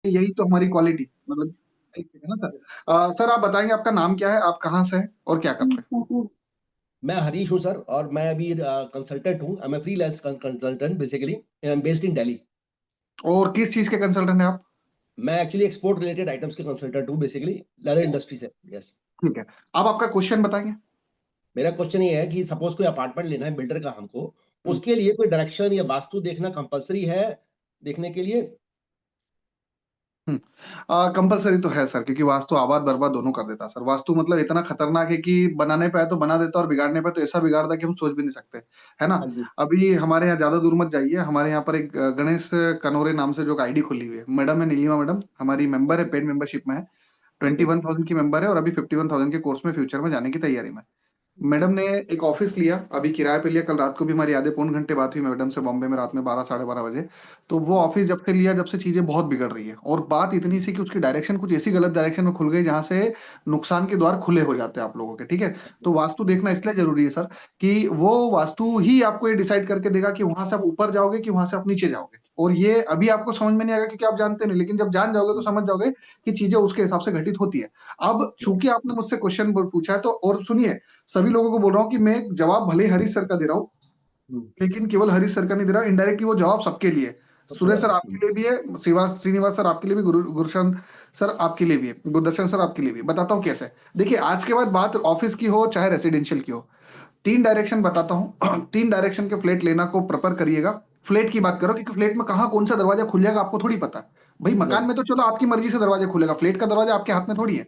यही तो हमारी क्वालिटी मतलब एक है ना सर। सर आप बताएंगे आपका नाम क्या है, आप कहाँ से हैं और क्या करते हैं? मैं हरीश हूँ सर, और मैं अभी कंसल्टेंट हूँ। I am freelance consultant basically, I am based in Delhi. और किस चीज के कंसल्टेंट हैं आप? मैं एक्चुअली एक्सपोर्ट रिलेटेड आइटम्स के कंसल्टेंट हूँ बेसिकली, लेदर इंडस्ट्री से। यस। ठीक है, अब आपका क्वेश्चन बताएंगे। मेरा क्वेश्चन ये है कि सपोज कोई अपार्टमेंट लेना है बिल्डर का हमको, हम्म। उसके लिए कोई डायरेक्शन या वास्तु देखना कंपलसरी है देखने के लिए? कंपलसरी तो है सर, क्योंकि वास्तु आबाद बर्बाद दोनों कर देता है सर। वास्तु मतलब इतना खतरनाक है कि बनाने पे है तो बना देता है, और बिगाड़ने पे तो ऐसा बिगाड़ता है कि हम सोच भी नहीं सकते, है ना। हाँ जी। अभी हमारे यहाँ ज्यादा दूर मत जाइए, हमारे यहाँ पर एक गणेश कनोरे नाम से जो आईडी खुली हुई है, मैडम है नीलिमा मैडम, हमारी मेंबर है, ओके। पेड मेंबरशिप में है। ओके। 21,000 की मेंबर है, और अभी 51,000 के कोर्स में फ्यूचर में जाने की तैयारी में। ओके। मैडम ने एक ऑफिस लिया, अभी किराए पे लिया। कल रात को भी हमारी आधे पौन घंटे बात हुई मैडम से, बॉम्बे में, रात में 12 साढ़े 12 बजे। तो वो ऑफिस जब से लिया, जब से चीजें बहुत बिगड़ रही है, और बात इतनी सी कि उसकी डायरेक्शन कुछ ऐसी गलत डायरेक्शन में खुल गई जहां से नुकसान के द्वार खुले हो जाते हैं आप लोगों के, ठीक है। तो वास्तु देखना इसलिए जरूरी है सर, कि वो वास्तु ही आपको ये डिसाइड करके देगा कि वहां से आप ऊपर जाओगे कि वहां से आप नीचे जाओगे। और ये अभी आपको समझ में नहीं आएगा क्योंकि आप जानते नहीं, लेकिन जब जान जाओगे तो समझ जाओगे कि चीजें उसके हिसाब से घटित होती है। अब चूंकि आपने मुझसे क्वेश्चन पूछा है, तो और सुनिए, सभी लोगों को बोल रहा हूँ कि मैं जवाब भले ही हरीश सर का दे रहा हूँ, लेकिन केवल हरीश सर का नहीं दे रहा, इनडायरेक्टली वो जवाब सबके लिए है। सुरेश सर आपके लिए भी है, श्रीनिवास सर आपके लिए भी, गुरुशन सर आपके लिए भी है, गुरदर्शन सर आपके लिए भी। बताता हूँ कैसे। देखिए, आज के बाद बात ऑफिस की हो चाहे रेसिडेंशियल की हो, तीन डायरेक्शन बताता हूँ। तीन डायरेक्शन के फ्लैट लेना को प्रेफर करिएगा। फ्लैट की बात करो, क्योंकि फ्लैट में कहाँ कौन सा दरवाजा खुल जाएगा आपको थोड़ी पता है। भाई मकान में तो चलो आपकी मर्जी से दरवाजा खुलेगा, फ्लैट का दरवाजा आपके हाथ में थोड़ी है।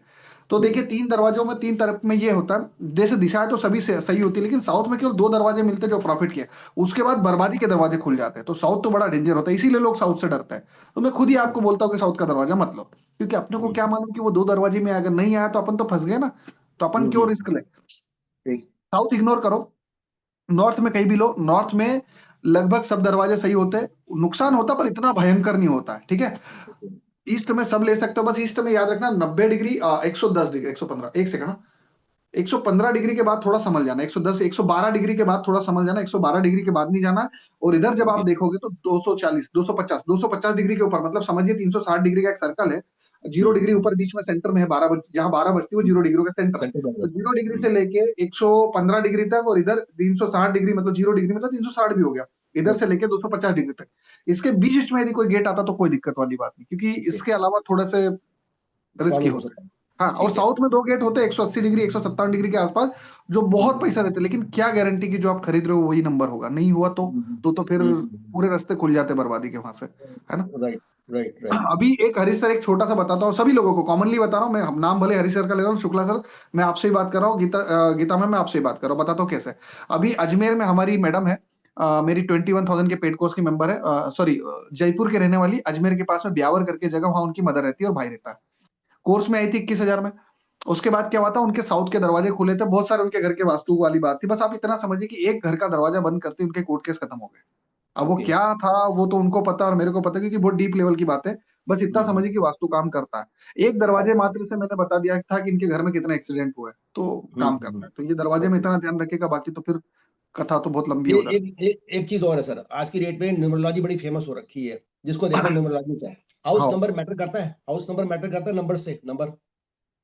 तो देखिए, तीन दरवाजों में तीन तरफ में ये होता है, जैसे दिशाएं तो सभी से सही होती है, लेकिन साउथ में केवल दो दरवाजे मिलते हैं जो प्रॉफिट के। उसके बाद बर्बादी के दरवाजे खुल जाते हैं। तो साउथ तो बड़ा डेंजर होता है, इसीलिए लोग साउथ से डरते हैं। तो मैं खुद ही आपको बोलता हूँ कि साउथ का दरवाजा मत लो, क्योंकि अपने को क्या मालूम कि वो दो दरवाजे में अगर नहीं आया तो अपन तो फंस गए ना। तो अपन क्यों रिस्क ले। साउथ इग्नोर करो, नॉर्थ में कहीं भी लो। नॉर्थ में लगभग सब दरवाजे सही होते हैं, नुकसान होता पर इतना भयंकर नहीं होता है, ठीक है। ईस्ट में सब ले सकते हो, बस ईस्ट में याद रखना 90 डिग्री, 110 डिग्री, 115, एक सेकंड, 115 डिग्री के बाद थोड़ा समझ जाना, 110 112 डिग्री के बाद थोड़ा समझ जाना, 112 डिग्री के बाद नहीं जाना। और इधर जब आप देखोगे तो 240 250 डिग्री के ऊपर, मतलब समझिए 360 डिग्री का एक सर्कल है। 0 डिग्री ऊपर बीच में सेंटर में है, 12 बज जहां 12 बजती है वो 0 डिग्री का सेंटर है। तो 0 डिग्री से लेके 115 डिग्री तक, और इधर 360 डिग्री, मतलब 0 डिग्री मतलब 360 भी हो गया, इधर से लेके 250 डिग्री तक। इसके बीच में यदि कोई गेट आता तो कोई दिक्कत वाली बात नहीं, क्योंकि इसके अलावा थोड़े से रिस्की प्रॉब्लम हो होता है। सकता है। हाँ, और ठीक है। साउथ में दो गेट होते हैं 180 डिग्री, 157 डिग्री के आसपास, जो बहुत पैसा देते हैं, लेकिन क्या गारंटी कि जो आप खरीद रहे हो वही नंबर होगा, नहीं हुआ तो फिर पूरे रास्ते खुल जाते बर्बादी के वहां से, है ना। राइट। राइट। राइट। अभी एक हरीश सर, एक छोटा सा बताता हूँ, सभी लोगों को कॉमनली बता रहा हूँ मैं, नाम भले हरीश सर का ले रहा हूँ, शुक्ला सर मैं आपसे ही बात कर रहा हूँ, गीता में मैं आपसे ही बात कर रहा हूँ, बताता हूँ कैसे। अभी अजमेर में हमारी मैडम है, मेरी 21,000 के पेड कोर्स की मेंबर है, सॉरी, जयपुर के रहने वाली, अजमेर के पास में ब्यावर करके जगह, वहां उनकी मदर रहती है और भाई रहता है। कोर्स में आई थी 21,000 में। उसके बाद क्या हुआ था, उनके साउथ के दरवाजे खुले थे, बहुत सारे उनके घर के वास्तु वाली बात थी, बस आप इतना समझिए कि एक घर का दरवाजा बंद करते उनके कोर्ट केस खत्म हो गए। अब वो ओके। क्या था वो तो उनको पता और मेरे को पता, क्योंकि बहुत डीप लेवल की बात है। बस इतना समझिए कि वास्तु काम करता है। एक दरवाजे मात्र से मैंने बता दिया था कि इनके घर में कितना एक्सीडेंट हुआ है, तो काम करता है। तो ये दरवाजे में ओके। इतना ध्यान रखेगा, बाकी तो फिर कथा तो बहुत लंबी है ये उधर। एक चीज और है सर, आज की डेट में न्यूमरोलॉजी बड़ी फेमस हो रखी है, जिसको देखो न्यूमरोलॉजी से। हाउस हाँ नंबर मैटर करता है, हाउस नंबर मैटर करता है, नंबर से नंबर।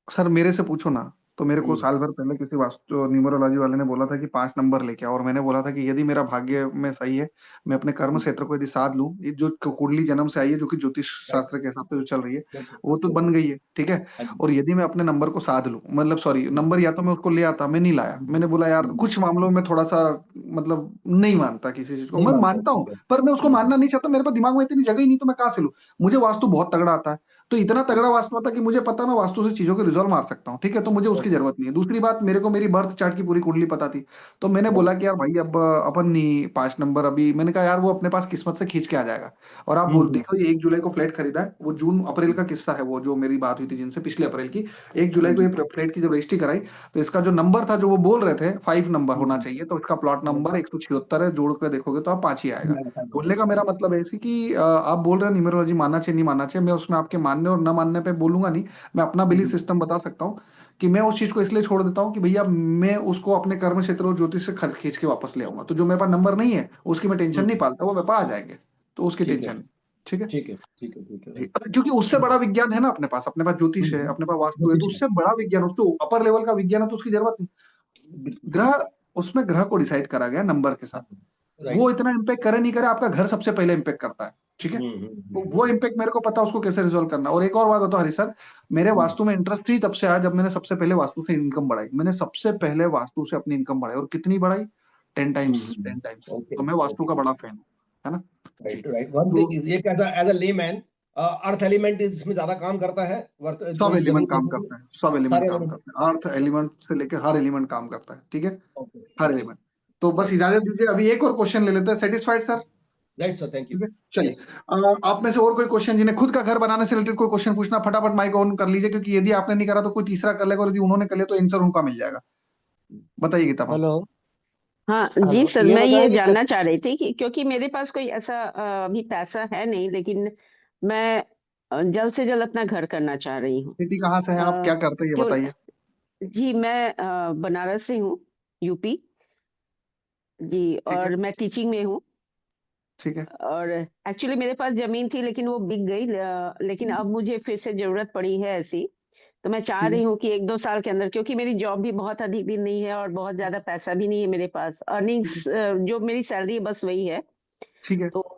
सर, मेरे से पूछो ना, तो मेरे को हम्म। साल भर पहले किसी वास्तु न्यूमरोलॉजी वाले ने बोला था कि 5 नंबर लेके आओ, और मैंने बोला था कि यदि मेरा भाग्य में सही है, मैं अपने कर्म क्षेत्र को यदि साध लूं, ये जो कुंडली जन्म से आई है, जो कि ज्योतिष शास्त्र के हिसाब से जो चल रही है, वो तो बन गई है, ठीक है। और यदि मैं अपने नंबर को साध लूं, मतलब सॉरी, नंबर या तो मैं उसको ले आता, मैं नहीं लाया, मैंने बोला यार कुछ मामलों में थोड़ा सा, मतलब नहीं मानता किसी चीज को, नहीं मैं मानता हूँ, मानता हूँ ठीक है। पर मैं उसको मानना नहीं चाहता, मेरे पास दिमाग में इतनी जगह ही नहीं, तो मैं कहाँ से लूं। मुझे वास्तु बहुत तगड़ा आता है, तो इतना तगड़ा वास्तु आता कि मुझे पता है मैं वास्तु से चीजों को रिजॉल्व मार सकता हूँ, ठीक है। तो मुझे उसकी ओके। जरूरत नहीं है। दूसरी बात, मेरे को मेरी बर्थ चार्ट की पूरी कुंडली पता थी। तो मैंने बोला ओके। कि यार भाई, अब अपन नहीं 5 नंबर, अभी मैंने कहा यार वो अपने पास किस्मत से खींच के आ जाएगा। और आप बोल देखो, ये 1 जुलाई को फ्लैट खरीदा है, वो जून अप्रैल का किस्सा है, वो जो मेरी बात हुई थी जिनसे पिछले अप्रैल की, 1 जुलाई को ये फ्लैट की जब रजिस्ट्री कराई, तो इसका जो नंबर था जो वो बोल रहे थे 5 नंबर होना चाहिए, तो इसका प्लॉट नंबर 176 है, जोड़ कर देखोगे तो आप 5 ही आएगा। बोलने का मेरा मतलब है इसी कि आप बोल रहे हैं न्यूमरोलॉजी मानना चाहिए नहीं मानना चाहिए, मैं उसमें आपके मानने और न मानने पे बोलूंगा नहीं। मैं अपना बिलीफ सिस्टम बता सकता हूँ, कि मैं उस चीज को इसलिए छोड़ देता हूँ कि भैया मैं उसको अपने कर्म क्षेत्र और ज्योतिष से खींच के वापस ले आऊंगा, तो जो मेरे पास नंबर नहीं है उसकी मैं टेंशन नहीं पालता, वो मेरे पास आ जाएंगे, तो उसकी ठीक है। टेंशन नहीं। ठीक है ठीक है, ठीक है, ठीक है। क्योंकि उससे बड़ा विज्ञान है ना अपने पास ज्योतिष है, अपने पास वास्तु है, तो उससे बड़ा विज्ञान, उससे अपर लेवल का विज्ञान है, तो उसकी जरूरत नहीं। बिल्कुल, ग्रह, उसमें ग्रह को डिसाइड करा गया नंबर के साथ, वो राइट। इतना इम्पैक्ट करे नहीं करे, आपका घर सबसे पहले इम्पैक्ट करता है, ठीक है। तो वो इम्पैक्ट मेरे को पता है उसको कैसे रिजोल्व करना। और एक और बात बताओ हरि सर, मेरे वास्तु में इंटरेस्ट ही तब से आया जब मैंने सबसे पहले वास्तु से इनकम बढ़ाई। मैंने सबसे पहले वास्तु से अपनी इनकम बढ़ाई, और कितनी बढ़ाई? 10 टाइम्स, 10 टाइम्स। ओके, तो मैं वास्तु का ओके, बड़ा फैन हूँ, है ना जी। Right, right. वन तो थिंग, एक as a layman, earth element इसमें ज्यादा काम करता है, सब कोई एलिमेंट जमीन काम वगैरह? करते हैं, सब एलिमेंट सारे काम एलिमेंट? करते हैं, अर्थ एलिमेंट से लेकर हर एलिमेंट काम करता है, ठीक है, ओके, हर ओके, एलिमेंट। तो बस राइट, इजाजत दीजिए, अभी एक और क्वेश्चन ले लेते हैं। Satisfied sir? Right sir, thank you. ठीक है, चलिए। यस। आप में से और कोई क्वेश्चन, जिन्हें खुद का घर बनाने से रिलेटेड कोई क्वेश्चन पूछना, फटाफट माइक ऑन कर लीजिए, क्योंकि यदि आपने नहीं करा तो कोई तीसरा कर लेगा, और यदि उन्होंने कर लिया तो आंसर उनका मिल जाएगा। बताइए गीता मैम। हेलो। हाँ जी हेलो, सर, ये मैं बताएं ये कि जानना चाह रही थी कि क्योंकि मेरे पास कोई ऐसा अभी पैसा है नहीं, लेकिन मैं जल्द से जल्द अपना घर करना चाह रही हूँ। सिटी कहाँ से है आप, क्या करते हैं, ये क्यों? बताइए। जी, मैं बनारस से हूँ, यूपी जी, ठीक है, और मैं टीचिंग में हूँ। ठीक है। और एक्चुअली मेरे पास जमीन थी, लेकिन वो बिक गई, लेकिन अब मुझे फिर से जरूरत पड़ी है ऐसी। तो मैं चाह ठीक है, रही हूँ कि 1-2 साल के अंदर, क्योंकि मेरी जॉब भी बहुत अधिक दिन नहीं है और बहुत ज़्यादा पैसा भी नहीं है मेरे पास। ठीक है, अर्निंग्स जो मेरी सैलरी है बस वही है। ठीक है। तो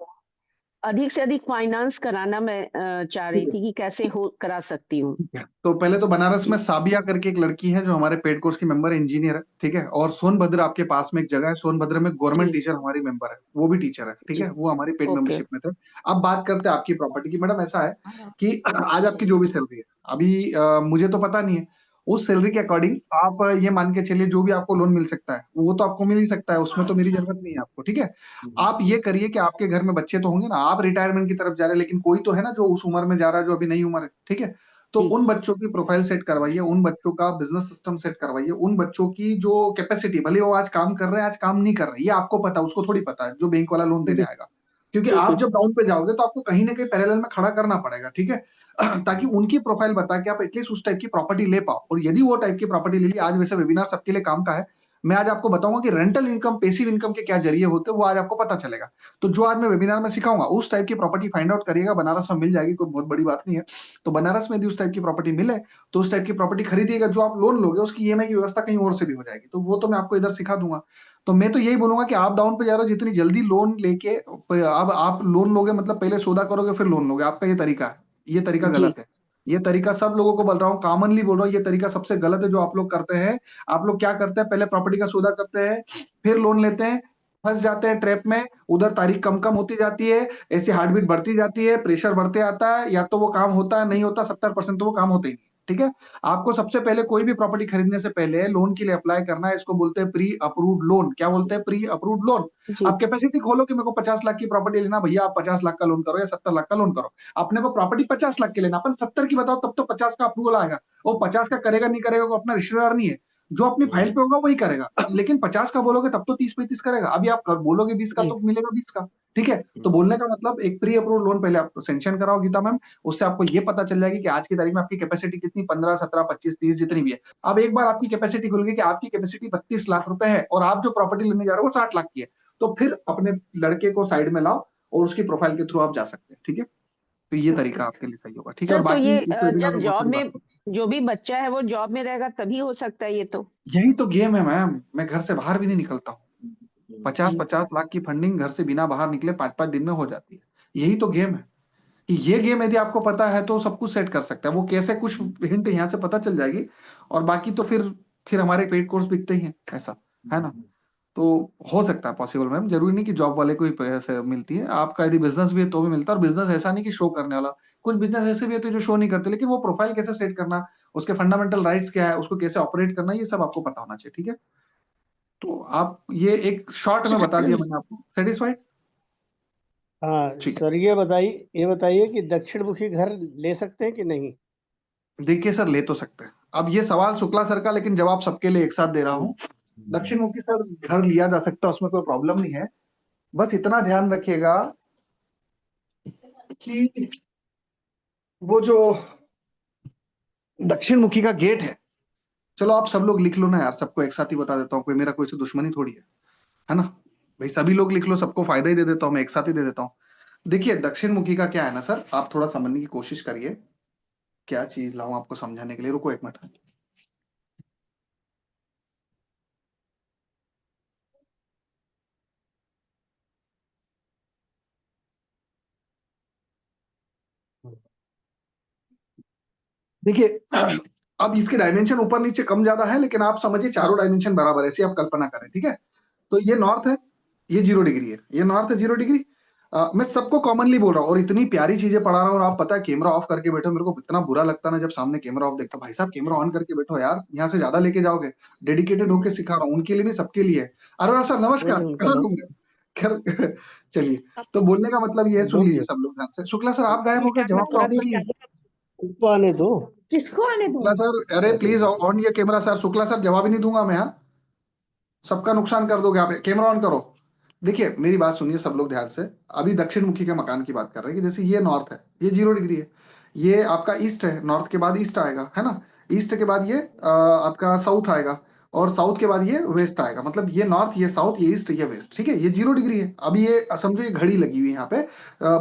अधिक से अधिक फाइनेंस कराना मैं चाह रही ठीक है, थी कि कैसे हो करा सकती हूँ? ठीक है। तो पहले तो बनारस में जी, साबिया करके एक लड़की है जो हमारे पेड कोर्स की मेंबर इंजीनियर है, ठीक है। और सोनभद्र आपके पास में एक जगह है, सोनभद्र में गवर्नमेंट जी, टीचर हमारी मेंबर है, वो भी टीचर है, ठीक जी। है, वो हमारी पेड ओके। मेंबरशिप में थे। अब बात करते हैं आपकी प्रॉपर्टी की। मैडम ऐसा है कि आज आपकी जो भी सैलरी है, अभी मुझे तो पता नहीं है, उस सैलरी के अकॉर्डिंग आप ये मान के चलिए जो भी आपको लोन मिल सकता है वो तो आपको मिल ही सकता है, उसमें तो मेरी जरूरत नहीं है आपको, ठीक है। आप ये करिए कि आपके घर में बच्चे तो होंगे ना, आप रिटायरमेंट की तरफ जा रहे हैं, लेकिन कोई तो है ना जो उस उम्र में जा रहा है जो अभी नई उम्र है, ठीक है। तो जी, उन बच्चों की प्रोफाइल सेट करवाइए, उन बच्चों का बिजनेस सिस्टम सेट करवाइए, उन बच्चों की जो कैपेसिटी, भले वो आज काम कर रहे हैं आज काम नहीं कर रहे हैं, ये आपको पता है, उसको थोड़ी पता है जो बैंक वाला लोन देने जी, आएगा। क्योंकि जी, आप जी, जब डाउन पे जाओगे तो आपको कहीं ना कहीं पैरेलल में खड़ा करना पड़ेगा, ठीक है। ताकि उनकी प्रोफाइल बता के आप एटलीस्ट उस टाइप की प्रॉपर्टी ले पाओ। और यदि वो टाइप की प्रॉपर्टी ले ली, आज वैसे वेबिनार सबके लिए काम का है, मैं आज आपको बताऊंगा कि रेंटल इनकम, पैसिव इनकम के क्या जरिए होते हैं, वो आज आपको पता चलेगा। तो जो आज मैं वेबिनार में सिखाऊंगा उस टाइप की प्रॉपर्टी फाइंड आउट करिएगा, बनारस में मिल जाएगी, कोई बहुत बड़ी बात नहीं है। तो बनारस में यदि उस टाइप की प्रॉपर्टी मिले तो उस टाइप की प्रॉपर्टी खरीदिएगा, जो आप लोन लोगे उसकी ईएमआई की व्यवस्था कहीं और से भी हो जाएगी, तो वो तो मैं आपको इधर सिखा दूंगा। तो मैं तो यही बोलूंगा कि आप डाउन पे जा रहे हो, जितनी जल्दी लोन लेके, अब आप लोन लोगे मतलब पहले सौदा करोगे फिर लोन लोगे, आपका ये तरीका है, ये तरीका जी, गलत है। ये तरीका सब लोगों को बोल रहा हूँ, कॉमनली बोल रहा हूँ, ये तरीका सबसे गलत है जो आप लोग करते हैं। आप लोग क्या करते हैं, पहले प्रॉपर्टी का सौदा करते हैं, फिर लोन लेते हैं, फंस जाते हैं ट्रैप में, उधर तारीख कम कम होती जाती है, ऐसी हार्ट बीट बढ़ती जाती है, प्रेशर बढ़ते आता है, या तो वो काम होता है, नहीं होता, 70% तो वो काम होते ही नहीं, ठीक है। आपको सबसे पहले कोई भी प्रॉपर्टी खरीदने से पहले लोन के लिए अप्लाई करना है, इसको बोलते हैं प्री अप्रूव्ड लोन। क्या बोलते हैं? Pre approved loan. जी, आप कैपेसिटी खोलो कि मेरे को 50 लाख की प्रॉपर्टी लेना, भैया आप 50 लाख का लोन करो या 70 लाख का लोन करो। अपने को प्रॉपर्टी 50 लाख की लेना, अपन 70 की बताओ, तब तो 50 का अप्रूवल आएगा। वो 50 का करेगा नहीं करेगा वो अपना रिश्तेदार नहीं है, जो अपनी फाइल पे होगा वही करेगा। लेकिन 50 का बोलोगे तब तो 30-35 करेगा, अभी आप बोलोगे 20 का जी, तो मिलेगा 20 का, ठीक है। तो बोलने का मतलब एक प्री अप्रूव्ड लोन पहले आप सेंक्शन कराओ गीता मैम, उससे आपको ये पता चल जाएगी कि आज की तारीख में आपकी कैपेसिटी कितनी, 15, 17, 25, 30 जितनी भी है। अब एक बार आपकी कैपेसिटी खुल गई कि आपकी कैपेसिटी 32 लाख रुपए है और आप जो प्रॉपर्टी लेने जा रहे हो वो 60 लाख की है, तो फिर अपने लड़के को साइड में लाओ और उसकी प्रोफाइल के थ्रू आप जा सकते हैं, ठीक है। तो ये ओके। तरीका आपके लिए सही होगा, ठीक है। और सर, तो बाकी ये इस वेबिनार जब में बहुत जॉब सारी बात में जो भी बच्चा है वो जॉब में रहेगा तभी हो सकता है ये तो? यही तो गेम है मैम, मैं घर से बाहर भी नहीं निकलता हूँ। 50-50 लाख की फंडिंग घर से बिना बाहर निकले 5-5 दिन में हो जाती है। यही तो गेम है कि ये गेम यदि आपको पता है तो सब कुछ सेट कर सकता है। वो कैसे, कुछ हिंट यहाँ से पता चल जाएगी, और बाकी तो फिर हमारे पेड कोर्स बिकते ही हैं, ऐसा है ना। तो हो सकता है पॉसिबल मैम, जरूरी नहीं कि जॉब वाले को ही पैसे मिलती है, आपका यदि बिजनेस भी है तो भी मिलता है। और बिजनेस ऐसा नहीं कि शो करने वाला, कुछ बिजनेस ऐसे भी होते हैं जो शो नहीं करते, लेकिन वो प्रोफाइल कैसे सेट करना, उसके फंडामेंटल राइट्स क्या है, उसको कैसे ऑपरेट करना, ये सब आपको पता होना चाहिए, ठीक है। तो आप ये एक शॉर्ट में बता दिया मैंने आपको, सेटिस्फाइड? हाँ ठीक सर, ये बताइए कि दक्षिण मुखी घर ले सकते हैं कि नहीं? है, देखिए सर ले तो सकते हैं। अब ये सवाल शुक्ला सर का, लेकिन जवाब सबके लिए एक साथ दे रहा हूँ। दक्षिण मुखी सर घर लिया जा सकता है, उसमें कोई प्रॉब्लम नहीं है। बस इतना ध्यान रखिएगा कि वो जो दक्षिण मुखी का गेट है, चलो आप सब लोग लिख लो ना यार, सबको एक साथ ही बता देता हूँ, कोई मेरा कोई से दुश्मनी थोड़ी है ना। भाई सभी लोग लिख लो, सबको फायदा ही दे देता हूँ मैं, एक साथ ही दे देता हूँ। देखिए दक्षिण मुखी का क्या है ना सर, आप थोड़ा समझने की कोशिश करिए, क्या चीज लाऊं आपको समझाने के लिए, रुको 1 मिनट। देखिए अब इसके डायमेंशन ऊपर नीचे कम ज्यादा है, लेकिन आप समझिए चारों डायमेंशन बराबर है, ऐसी आप कल्पना करें, ठीक है। तो ये नॉर्थ है, ये 0 डिग्री है, ये नॉर्थ है 0 डिग्री। मैं सबको कॉमनली बोल रहा हूँ और इतनी प्यारी चीजें पढ़ा रहा हूँ, और आप पता है कैमरा ऑफ करके बैठो, मेरे को इतना बुरा लगता ना जब सामने कैमरा ऑफ देखता, भाई साहब कैमरा ऑन करके बैठो यार, यहाँ से ज्यादा लेके जाओगे। डेडिकेटेड होके सिखा रहा हूँ, उनके लिए नहीं सबके लिए है। अरोरा सर नमस्कार, नहीं, उनका कहाँ नाम घूम गए? खैर, चलिए, तो बोलने का मतलब ये है, सुन लीजिए बोलिए। सब लोग ध्यान से। शुक्ला सर आप गायब हो गए, जवाब तो आपका ही है। उसको आने दो। किसको आने शुक्ला दूं? सर, अरे प्लीज ऑन ये कैमरा सर। शुक्ला सर जवाब ही नहीं दूंगा मैं, हाँ? सबका नुकसान कर दोगे आप, कैमरा ऑन करो। देखिए मेरी बात सुनिए सब लोग ध्यान से। अभी दक्षिण मुखी के मकान की बात कर रहे हैं कि जैसे ये नॉर्थ है, ये 0 डिग्री है, ये आपका ईस्ट है, नॉर्थ के बाद ईस्ट आएगा, है ना। ईस्ट के बाद ये आपका साउथ आएगा, और साउथ के बाद ये वेस्ट आएगा। मतलब ये नॉर्थ, ये साउथ, ये ईस्ट, ये वेस्ट, ठीक है। ये 0 डिग्री है। अभी ये समझो ये घड़ी लगी हुई है यहाँ पे,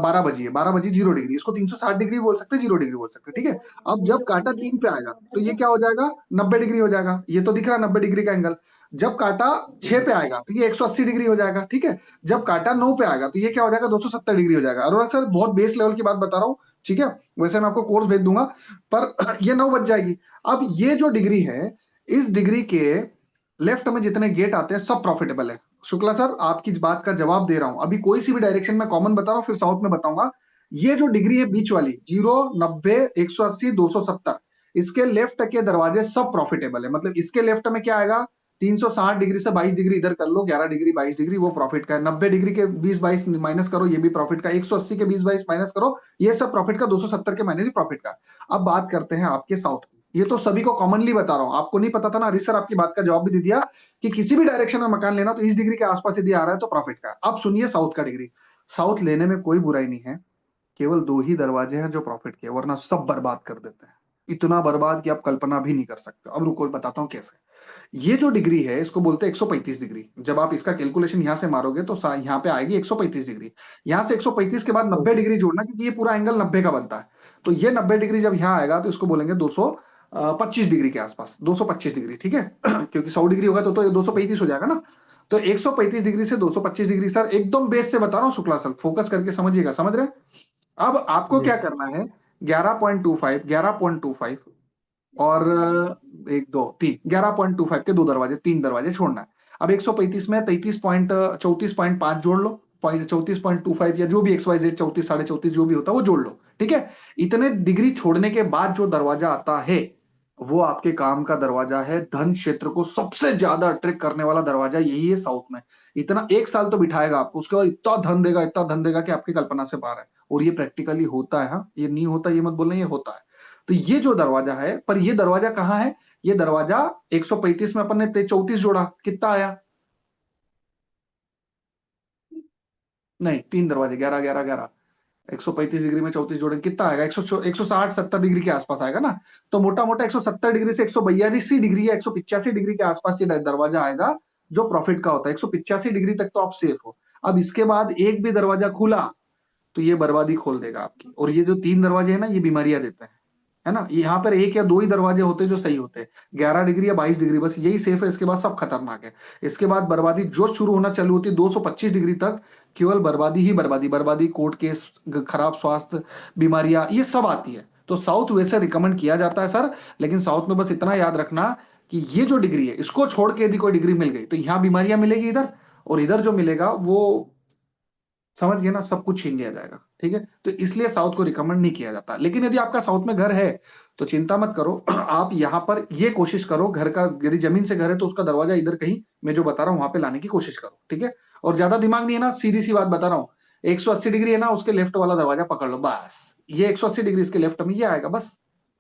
12 बजी है, 12 बजी 0 डिग्री, इसको 360 डिग्री बोल सकते हैं, 0 डिग्री बोल सकते हैं, ठीक है। अब जब काटा 3 पे आएगा तो ये क्या हो जाएगा, 90 डिग्री हो जाएगा। ये तो दिख रहा है 90 डिग्री का एंगल। जब काटा 6 पे आएगा तो ये 180 डिग्री हो जाएगा, ठीक है। जब काटा 9 पे आएगा तो ये क्या हो जाएगा, 270 डिग्री हो जाएगा। अरोरा सर बहुत बेस लेवल की बात बता रहा हूँ, ठीक है। वैसे मैं आपको कोर्स भेज दूंगा, पर ये 9 बज जाएगी। अब ये जो डिग्री है, इस डिग्री के लेफ्ट में जितने गेट आते हैं सब प्रॉफिटेबल है। शुक्ला सर आपकी बात का जवाब दे रहा हूं, अभी कोई सी भी डायरेक्शन में कॉमन बता रहा हूं, फिर साउथ में बताऊंगा। ये जो डिग्री है बीच वाली, 0, 90, 180, 270, इसके लेफ्ट के दरवाजे सब प्रॉफिटेबल है। मतलब इसके लेफ्ट में क्या आएगा, 360 डिग्री से 22 डिग्री इधर कर लो, 11 डिग्री 22 डिग्री वो प्रॉफिट का है। 90 डिग्री के 20-22 माइनस करो, ये भी प्रॉफिट का। 180 के 20-22 माइनस करो, ये सब प्रॉफिट का। 270 के माइनस भी प्रॉफिट का। अब बात करते हैं आपके साउथ की। ये तो सभी को कॉमनली बता रहा हूं, आपको नहीं पता था ना, हरीश सर आपकी बात का जवाब भी दे दिया कि किसी भी डायरेक्शन में मकान लेना तो इस डिग्री के आसपास यदि आ रहा है तो प्रॉफिट का। अब सुनिए साउथ का डिग्री। साउथ लेने में कोई बुराई नहीं है, केवल 2 ही दरवाजे हैं जो प्रॉफिट के, वरना सब बर्बाद कर देते हैं। इतना बर्बाद कि आप कल्पना भी नहीं कर सकते। अब रुको बताता हूं कैसे। ये जो डिग्री है इसको बोलते हैं 135 डिग्री। जब आप इसका कैलकुलेशन यहां से मारोगे तो यहाँ पे आएगी 135 डिग्री। यहां से 135 के बाद 90 डिग्री जोड़ना, क्योंकि ये पूरा एंगल 90 का बनता है। तो ये 90 डिग्री जब यहाँ आएगा तो इसको बोलेंगे 225 डिग्री के आसपास, 225 डिग्री, ठीक है। क्योंकि 100 डिग्री होगा तो 235 हो जाएगा ना। तो 135 डिग्री से 225 डिग्री, सर एकदम बेस से बता रहा हूँ शुक्ला सर, फोकस करके समझिएगा, समझ रहे हैं। अब आपको क्या करना है, 11.25, 11.25 और 1 2 3, 11.25 के 2 दरवाजे, 3 दरवाजे छोड़ना है। अब 135 में 34.5 जोड़ लो, 34.25 या जो भी XYZ 34 34.5 जो भी होता है वो जोड़ लो, ठीक है। इतने डिग्री छोड़ने के बाद जो दरवाजा आता है वो आपके काम का दरवाजा है। धन क्षेत्र को सबसे ज्यादा अट्रैक्ट करने वाला दरवाजा यही है साउथ में। इतना 1 साल तो बिठाएगा आपको, उसके बाद इतना धन देगा, इतना धन देगा कि आपकी कल्पना से बाहर है। और ये प्रैक्टिकली होता है, हाँ, ये नहीं होता ये मत बोलना, ये होता है। तो ये जो दरवाजा है, पर ये दरवाजा कहाँ है, ये दरवाजा 135 में अपन ने 34 जोड़ा, कितना आया, नहीं 3 दरवाजे, 11 11 11, 135 डिग्री में 34 जोड़े कितना आएगा, 160-70 डिग्री के आसपास आएगा ना। तो मोटा मोटा 170 डिग्री से 142 डिग्री या 185 डिग्री के आसपास ये दरवाजा आएगा जो प्रॉफिट का होता है। 185 डिग्री तक तो आप सेफ हो। अब इसके बाद एक भी दरवाजा खुला तो ये बर्बादी खोल देगा आपकी। और ये जो 3 दरवाजे है ना, ये बीमारियां देते हैं, है ना। यहाँ पर 1 या 2 ही दरवाजे होते हैं जो सही होते हैं, 11 डिग्री या 22 डिग्री, बस यही सेफ है। इसके बाद सब खतरनाक है। इसके बाद बर्बादी जो शुरू होना चालू होती है 225 डिग्री तक, केवल बर्बादी ही बर्बादी, बर्बादी, कोर्ट केस, खराब स्वास्थ्य, बीमारियां, ये सब आती है। तो साउथ वैसे रिकमेंड किया जाता है सर, लेकिन साउथ में बस इतना याद रखना कि ये जो डिग्री है इसको छोड़ के यदि कोई डिग्री मिल गई तो यहाँ बीमारियां मिलेगी इधर, और इधर जो मिलेगा वो समझ गए ना, सब कुछ छीन लिया जाएगा, ठीक है। तो इसलिए साउथ को रिकमेंड नहीं किया जाता। लेकिन यदि आपका साउथ में घर है तो चिंता मत करो, आप यहाँ पर ये कोशिश करो, घर का यदि जमीन से घर है तो उसका दरवाजा इधर कहीं मैं जो बता रहा हूँ वहां पे लाने की कोशिश करो, ठीक है। और ज्यादा दिमाग नहीं है ना, सीधी सी बात बता रहा हूँ, 180 डिग्री है ना, उसके लेफ्ट वाला दरवाजा पकड़ लो बस। ये 180 डिग्री इसके लेफ्ट में ये आएगा, बस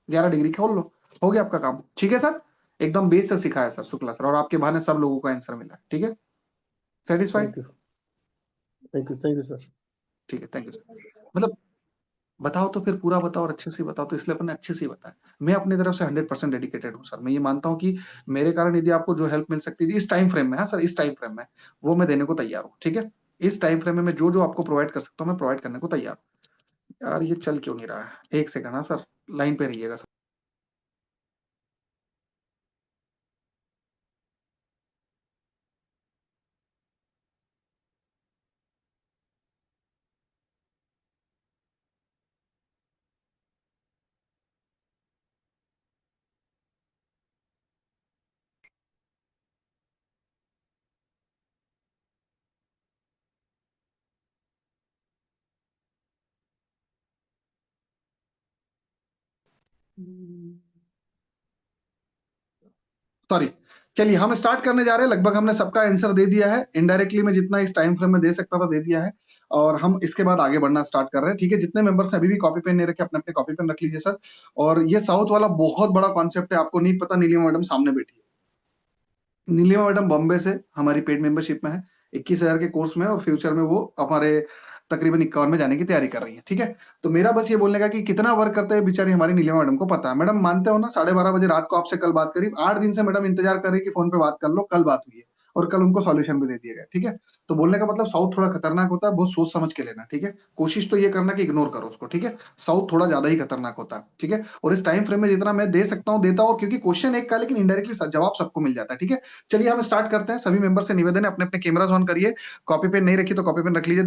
11 डिग्री खोल लो, हो गया आपका काम, ठीक है सर। एकदम बेस से सिखाया सर शुक्ला सर, और आपके बहाने सब लोगों को आंसर मिला, ठीक है। Satisfied, thank you sir. ठीक है, थैंक यू सर। मतलब बताओ तो फिर पूरा बताओ और अच्छे से बताओ, तो इसलिए अपन ने अच्छे से ही बताया। मैं अपनी तरफ से 100% डेडिकेटेड हूँ सर। मैं ये मानता हूँ कि मेरे कारण यदि आपको जो हेल्प मिल सकती थी इस टाइम फ्रेम में, हाँ सर, इस टाइम फ्रेम में, वो मैं देने को तैयार हूँ, ठीक है। इस टाइम फ्रेम में मैं जो आपको प्रोवाइड कर सकता हूँ मैं प्रोवाइड करने को तैयार हूँ। यार ये चल क्यों नहीं रहा है? एक सेकंड, हाँ सर, लाइन पे रहिएगा सर। सॉरी, चलिए हम स्टार्ट करने जा रहे हैं। लगभग हमने सबका आंसर दे दिया है, इनडायरेक्टली मैं जितना इस टाइम फ्रेम में दे सकता था दे दिया है, और हम इसके बाद आगे बढ़ना स्टार्ट कर रहे हैं। ठीक है, जितने मेंबर्स अभी भी कॉपी पेन नहीं रखे अपने अपने कॉपी पेन रख लीजिए सर। और ये साउथ वाला बहुत बड़ा कॉन्सेप्ट है, आपको नहीं पता, नीलिमा मैडम सामने बैठी है। नीलिमा मैडम बॉम्बे से हमारी पेड मेंबरशिप में है, 21,000 के कोर्स में, और फ्यूचर में वो हमारे तकरीबन 51 में जाने की तैयारी कर रही है। ठीक है, तो मेरा बस ये बोलने का कि कितना वर्क करते हैं बेचारी हमारी नीलिमा मैडम को पता है। मैडम मानते हो ना, 12:30 बजे रात को आपसे कल बात करी, 8 दिन से मैडम इंतजार कर रही कि फोन पे बात कर लो, कल बात हुई है और कल उनको सॉल्यूशन भी दे दिया गया। ठीक है, तो बोलने का मतलब साउथ थोड़ा खतरनाक होता है, बहुत सोच समझ के लेना। ठीक है, कोशिश तो ये करना कि इग्नोर करो उसको। ठीक है, साउथ थोड़ा ज्यादा ही खतरनाक होता है। ठीक है, और इस टाइम फ्रेम में जितना मैं दे सकता हूँ देता हूँ, क्योंकि क्वेश्चन एक का लेकिन इनडायरेक्टली जवाब सबको मिल जाता है। ठीक है, चलिए हम स्टार्ट करते हैं। सभी मेंबर से निवेदन है, अपने अपने कैमरास ऑन करिए, कॉपी पेन नहीं रखी तो कॉपी पेन रख लीजिए।